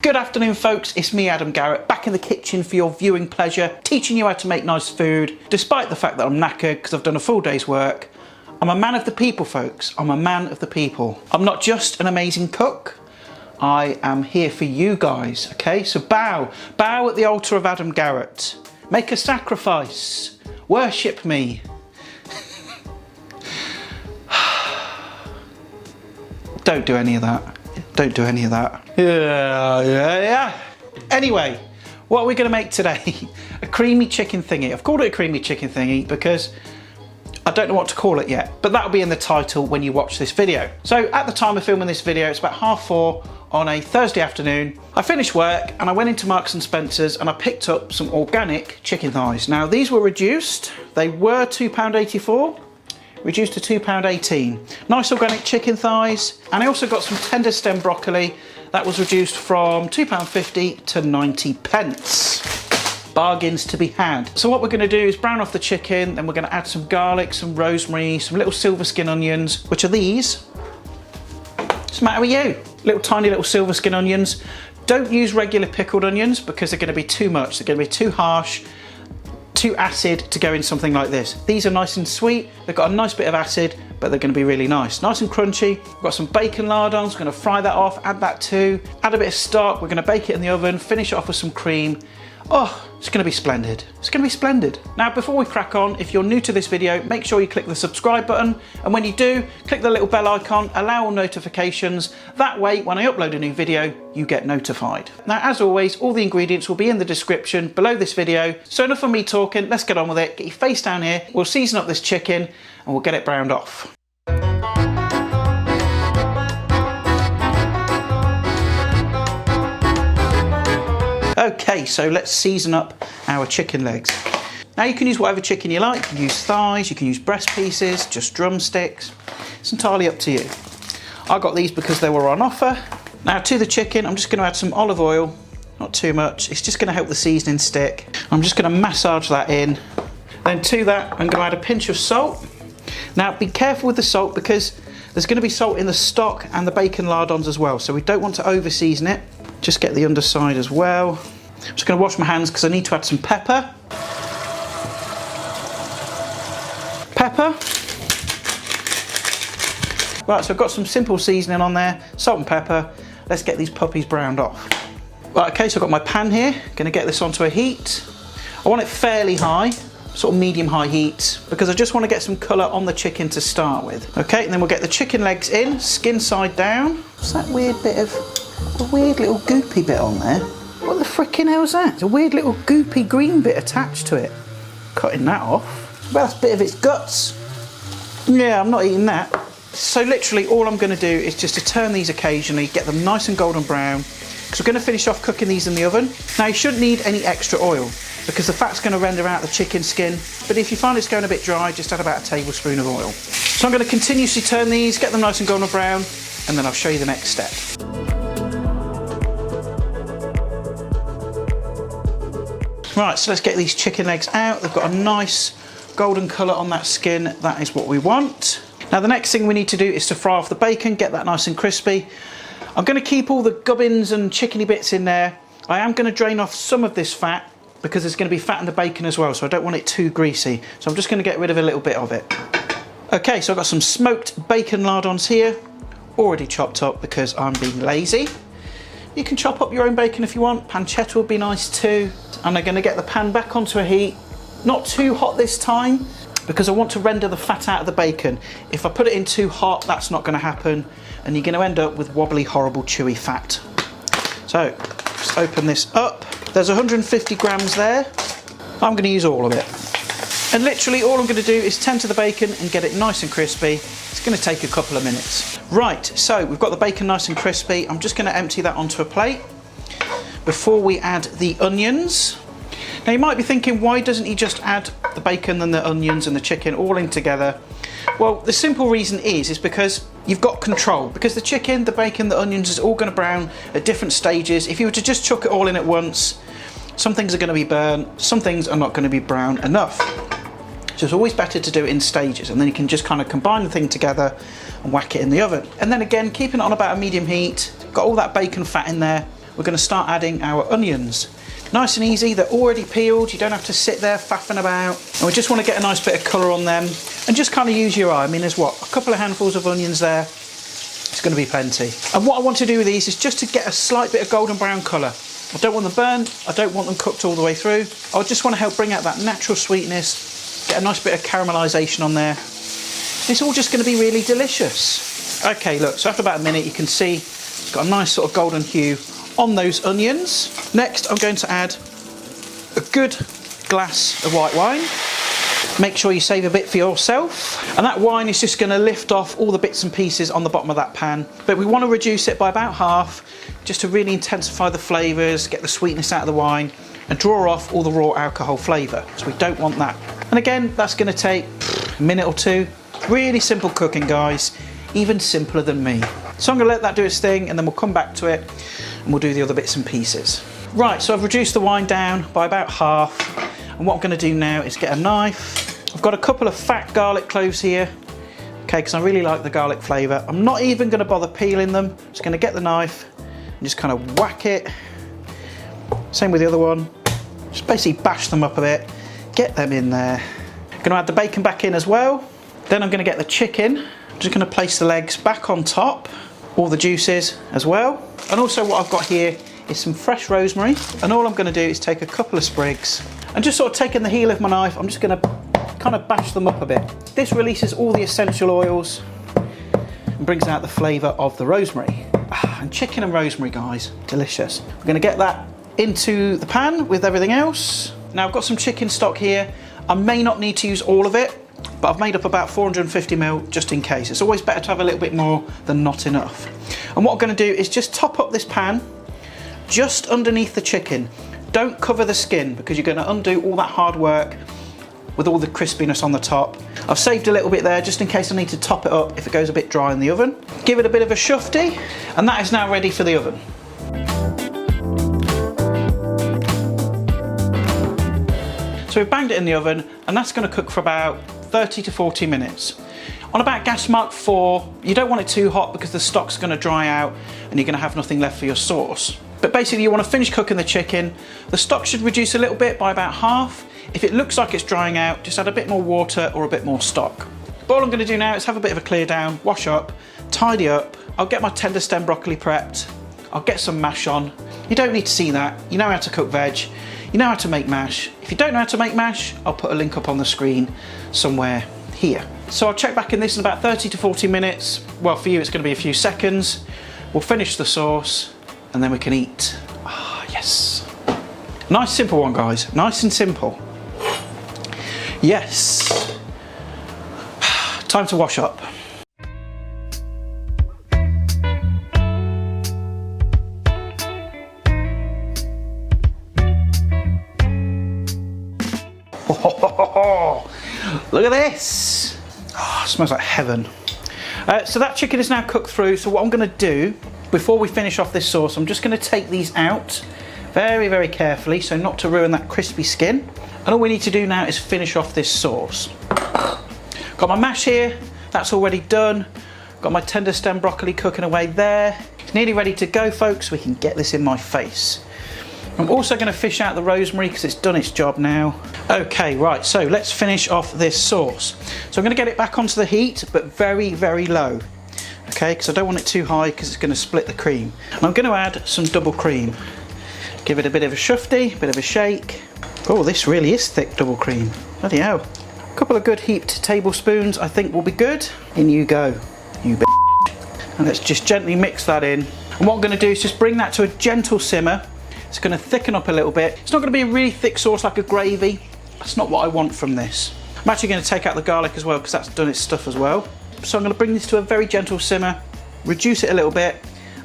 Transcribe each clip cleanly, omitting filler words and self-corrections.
Good afternoon folks, it's me Adam Garrett, back in the kitchen for your viewing pleasure, teaching you how to make nice food. Despite the fact that I'm knackered because I've done a full day's work, I'm a man of the people folks, I'm a man of the people. I'm not just an amazing cook, I am here for you guys, okay? So bow at the altar of Adam Garrett, make a sacrifice, worship me. Don't do any of that. Don't do any of that. Yeah. Anyway, what are we going to make today? A creamy chicken thingy. I've called it a creamy chicken thingy because I don't know what to call it yet, but that'll be in the title when you watch this video. So at the time of filming this video, it's about 4:30 on a Thursday afternoon. I finished work and I went into Marks and Spencer's and I picked up some organic chicken thighs. Now these were reduced. They were £2.84. Reduced to £2.18. Nice organic chicken thighs, and I also got some tender stem broccoli that was reduced from £2.50 to 90p. Bargains to be had. So what we're going to do is brown off the chicken, then we're going to add some garlic, some rosemary, some little silverskin onions, which are these. What's the matter with you? Tiny little silverskin onions. Don't use regular pickled onions because they're going to be too much. They're going to be too harsh, too acid to go in something like this. These are nice and sweet. They've got a nice bit of acid, but they're going to be really nice. Nice and crunchy. We've got some bacon lardons. We're going to fry that off, add that too. Add a bit of stock. We're going to bake it in the oven, finish it off with some cream. Oh, it's going to be splendid. It's going to be splendid. Now, before we crack on, if you're new to this video, make sure you click the subscribe button. And when you do, click the little bell icon, allow all notifications. That way, when I upload a new video, you get notified. Now, as always, all the ingredients will be in the description below this video. So enough of me talking, let's get on with it. Get your face down here. We'll season up this chicken and we'll get it browned off. Okay, so let's season up our chicken legs. Now you can use whatever chicken you like. You can use thighs, you can use breast pieces, just drumsticks. It's entirely up to you. I got these because they were on offer. Now to the chicken, I'm just going to add some olive oil, not too much. It's just going to help the seasoning stick. I'm just going to massage that in. Then to that, I'm going to add a pinch of salt. Now be careful with the salt because there's going to be salt in the stock and the bacon lardons as well. So we don't want to over season it. Just get the underside as well. I'm just going to wash my hands because I need to add some pepper. Right, so I've got some simple seasoning on there, salt and pepper. Let's get these puppies browned off. Right, okay, so I've got my pan here. Going to get this onto a heat. I want it fairly high, sort of medium-high heat, because I just want to get some colour on the chicken to start with. Okay, and then we'll get the chicken legs in, skin side down. What's that weird bit of... a weird little goopy bit on there? What the frickin' hell is that? It's a weird little goopy green bit attached to it. Cutting that off. Well, that's a bit of its guts. Yeah, I'm not eating that. So literally all I'm going to do is just to turn these occasionally, get them nice and golden brown, because we're going to finish off cooking these in the oven. Now you shouldn't need any extra oil because the fat's going to render out the chicken skin, but if you find it's going a bit dry, just add about a tablespoon of oil. So I'm going to continuously turn these, get them nice and golden brown, and then I'll show you the next step. Right, so let's get these chicken legs out. They've got a nice golden colour on that skin. That is what we want. Now the next thing we need to do is to fry off the bacon, get that nice and crispy. I'm going to keep all the gubbins and chickeny bits in there. I am going to drain off some of this fat because there's going to be fat in the bacon as well, so I don't want it too greasy. So I'm just going to get rid of a little bit of it. Okay, so I've got some smoked bacon lardons here, already chopped up because I'm being lazy. You can chop up your own bacon if you want. Pancetta would be nice too. And I'm going to get the pan back onto a heat. Not too hot this time because I want to render the fat out of the bacon. If I put it in too hot, that's not going to happen. And you're going to end up with wobbly, horrible, chewy fat. So, just open this up. There's 150 grams there. I'm going to use all of it. And literally all I'm going to do is tend to the bacon and get it nice and crispy. It's going to take a couple of minutes. Right, so we've got the bacon nice and crispy. I'm just going to empty that onto a plate before we add the onions. Now you might be thinking, why doesn't he just add the bacon and the onions and the chicken all in together? Well, the simple reason is because you've got control. Because the chicken, the bacon, the onions is all going to brown at different stages. If you were to just chuck it all in at once, some things are going to be burnt, some things are not going to be brown enough. So it's always better to do it in stages, and then you can just kind of combine the thing together and whack it in the oven. And then again, keeping it on about a medium heat, got all that bacon fat in there. we're going to start adding our onions. Nice and easy, they're already peeled, you don't have to sit there faffing about. And we just want to get a nice bit of colour on them and just kind of use your eye. I mean, there's what, a couple of handfuls of onions there. It's going to be plenty. And what I want to do with these is just to get a slight bit of golden brown colour. I don't want them burned, I don't want them cooked all the way through. I just want to help bring out that natural sweetness, get a nice bit of caramelisation on there. It's all just going to be really delicious. Okay, look, so after about a minute you can see it's got a nice sort of golden hue on those onions. Next, I'm going to add a good glass of white wine. Make sure you save a bit for yourself. And that wine is just going to lift off all the bits and pieces on the bottom of that pan. But we want to reduce it by about half, just to really intensify the flavours, get the sweetness out of the wine, and draw off all the raw alcohol flavour. So we don't want that. And again, that's going to take a minute or two. Really simple cooking, guys. Even simpler than me. So I'm going to let that do its thing, and then we'll come back to it and we'll do the other bits and pieces. Right, so I've reduced the wine down by about half, and what I'm going to do now is get a knife. I've got a couple of fat garlic cloves here, okay, because I really like the garlic flavour. I'm not even going to bother peeling them. I'm just going to get the knife and just kind of whack it. Same with the other one. Just basically bash them up a bit, get them in there. I'm going to add the bacon back in as well. Then I'm going to get the chicken. I'm just going to place the legs back on top, all the juices as well. And also what I've got here is some fresh rosemary. And all I'm going to do is take a couple of sprigs and just sort of taking the heel of my knife, I'm just going to kind of bash them up a bit. This releases all the essential oils and brings out the flavour of the rosemary. And chicken and rosemary, guys, delicious. We're going to get that into the pan with everything else. Now I've got some chicken stock here. I may not need to use all of it, but I've made up about 450 ml just in case. It's always better to have a little bit more than not enough. And what I'm going to do is just top up this pan just underneath the chicken. Don't cover the skin because you're going to undo all that hard work with all the crispiness on the top. I've saved a little bit there just in case I need to top it up if it goes a bit dry in the oven. Give it a bit of a shufty, and that is now ready for the oven. So we've banged it in the oven, and that's going to cook for about 30 to 40 minutes. On about gas mark 4, you don't want it too hot because the stock's going to dry out and you're going to have nothing left for your sauce. But basically you want to finish cooking the chicken. The stock should reduce a little bit by about half. If it looks like it's drying out, just add a bit more water or a bit more stock. But all I'm going to do now is have a bit of a clear down, wash up, tidy up. I'll get my tender stem broccoli prepped. I'll get some mash on. You don't need to see that. You know how to cook veg. You know how to make mash. If you don't know how to make mash, I'll put a link up on the screen somewhere here. So I'll check back in this in about 30 to 40 minutes. Well, for you it's going to be a few seconds. We'll finish the sauce and then we can eat. Ah, yes. Nice simple one, guys. Nice and simple. Yes. Time to wash up. Look at this. Oh, it smells like heaven. So that chicken is now cooked through. So what I'm going to do before we finish off this sauce, I'm just going to take these out very, very carefully so not to ruin that crispy skin. And all we need to do now is finish off this sauce. Got my mash here. That's already done. Got my tender stem broccoli cooking away there. It's nearly ready to go, folks. We can get this in my face. I'm also going to fish out the rosemary because it's done its job now. Okay, right, so let's finish off this sauce. So I'm going to get it back onto the heat, but very, very low. Okay, because I don't want it too high because it's going to split the cream. And I'm going to add some double cream. Give it a bit of a shufty, a bit of a shake. Oh, this really is thick double cream. Bloody hell. A couple of good heaped tablespoons I think will be good. In you go, you bitch. And let's just gently mix that in. And what I'm going to do is just bring that to a gentle simmer. It's going to thicken up a little bit. It's not going to be a really thick sauce like a gravy. That's not what I want from this. I'm actually going to take out the garlic as well because that's done its stuff as well. So I'm going to bring this to a very gentle simmer, reduce it a little bit.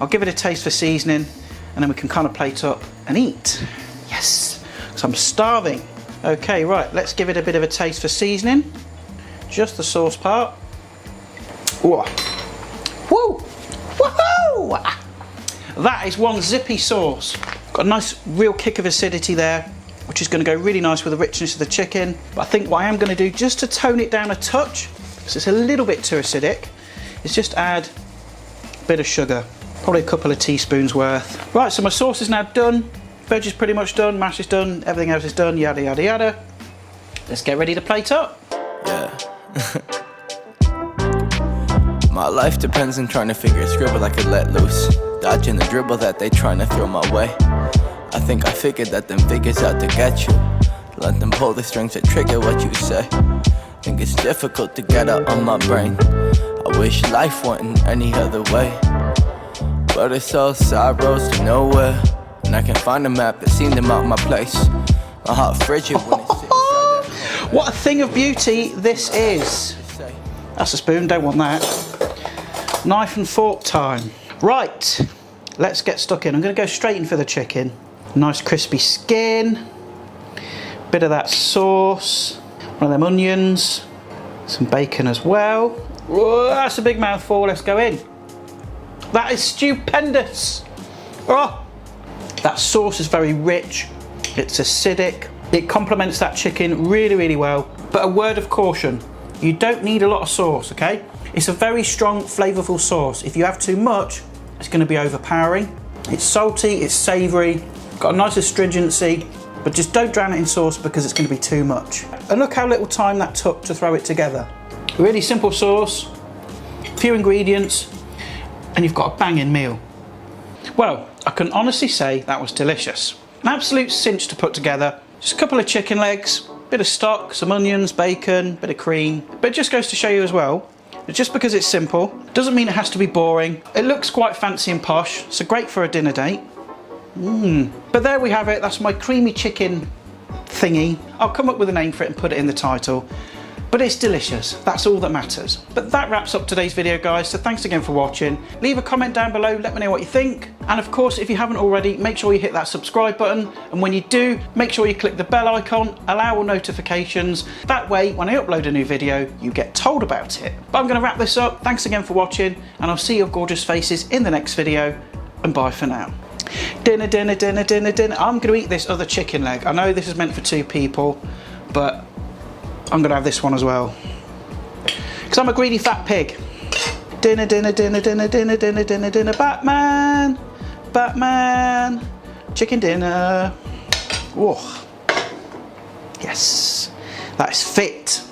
I'll give it a taste for seasoning and then we can kind of plate up and eat. Yes, so I'm starving. Okay, right, let's give it a bit of a taste for seasoning. Just the sauce part. Whoa. Woo! Woohoo! That is one zippy sauce. Got a nice real kick of acidity there, which is going to go really nice with the richness of the chicken. But I think what I am going to do, just to tone it down a touch, because it's a little bit too acidic, is just add a bit of sugar. Probably a couple of teaspoons worth. Right, so my sauce is now done. Veg is pretty much done, mash is done, everything else is done, yada yada yada. Let's get ready to plate up. Yeah. My life depends on trying to figure a scribble I could let loose, dodging the dribble that they trying to throw my way. I think I figured that them figures out to get you. Let them pull the strings that trigger what you say. Think it's difficult to get out on my brain. I wish life wasn't any other way, but it's all sorrows to nowhere. And I can find a map that seen them out my place. My heart frigid when it's sitting inside that. What a thing of beauty this is. That's a spoon, don't want that. Knife and fork time. Right, let's get stuck in. I'm going to go straight in for the chicken. Nice crispy skin. Bit of that sauce. One of them onions. Some bacon as well. Whoa, that's a big mouthful. Let's go in. That is stupendous. Oh, that sauce is very rich. It's acidic. It complements that chicken really, really well. But a word of caution. You don't need a lot of sauce, okay? It's a very strong, flavourful sauce. If you have too much, it's going to be overpowering. It's salty, it's savoury, got a nice astringency, but just don't drown it in sauce because it's going to be too much. And look how little time that took to throw it together. Really simple sauce, few ingredients, and you've got a banging meal. Well, I can honestly say that was delicious. An absolute cinch to put together. Just a couple of chicken legs, bit of stock, some onions, bacon, bit of cream. But it just goes to show you as well, that just because it's simple, doesn't mean it has to be boring. It looks quite fancy and posh, so great for a dinner date. But there we have it, that's my creamy chicken thingy. I'll come up with a name for it and put it in the title. But it's delicious, that's all that matters. But that wraps up today's video, guys, so thanks again for watching. Leave a comment down below, let me know what you think. And of course, if you haven't already, make sure you hit that subscribe button. And when you do, make sure you click the bell icon, allow all notifications. That way, when I upload a new video, you get told about it. But I'm gonna wrap this up. Thanks again for watching, and I'll see your gorgeous faces in the next video, and bye for now. Dinner, dinner, dinner, dinner, dinner. I'm gonna eat this other chicken leg. I know this is meant for 2 people, but I'm gonna have this one as well. Because I'm a greedy fat pig. Dinner, dinner, dinner, dinner, dinner, dinner, dinner, dinner, Batman, Batman, chicken dinner. Whoa. Yes, that is fit.